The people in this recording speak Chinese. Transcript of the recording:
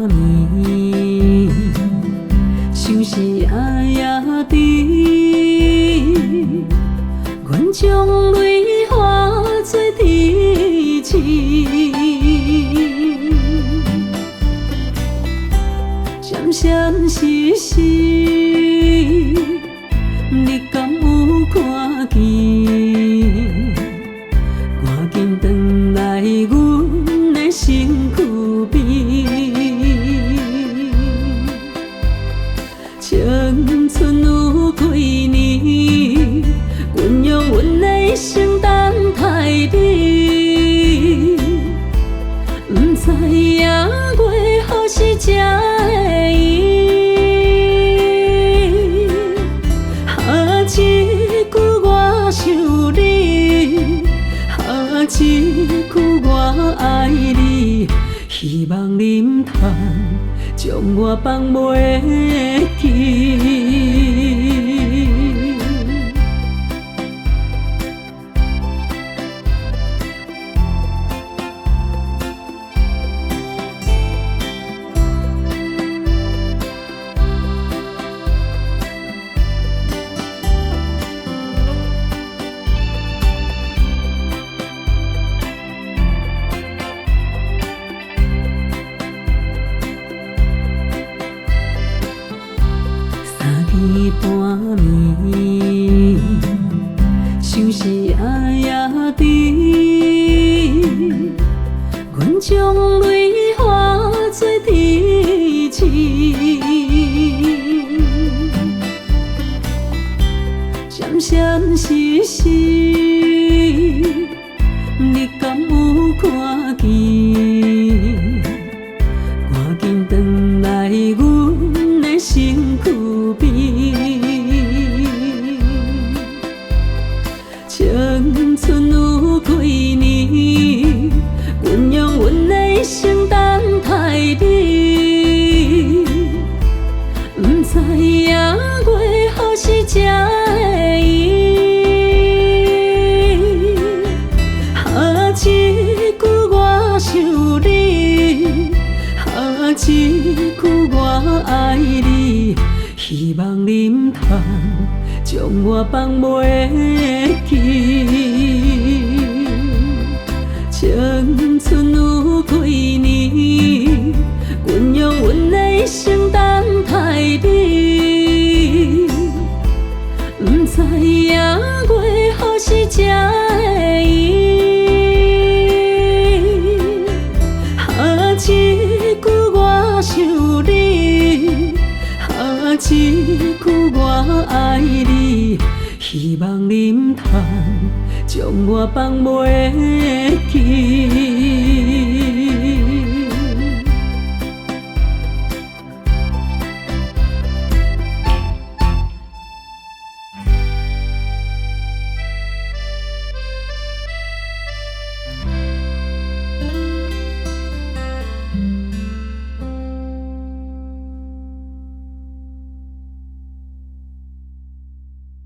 暝，想是爱也甜，阮将泪化作天星，闪闪烁烁，你敢有看见？赶紧转来阮的身躯边，青春有几年，阮用阮的一生等待你，不知影过何时才会依。啊，一句我想你，啊，一句我爱你，希望你唔通将我放袂记。天半暝，想是爱也甜，阮将泪化作天星，闪闪烁烁，你敢有看见？赶紧转来阮的身躯边，青春有几年，阮用阮的一生等待你，不知影过何时才会依。啊，一句我想你，啊，一句我爱你，希望你唔通将我放袂记。青春有几年，阮用阮的一生等待你，不知影过何时才会依。啊，一句我想你，啊，一句我爱你，希望你唔通将我放袂记。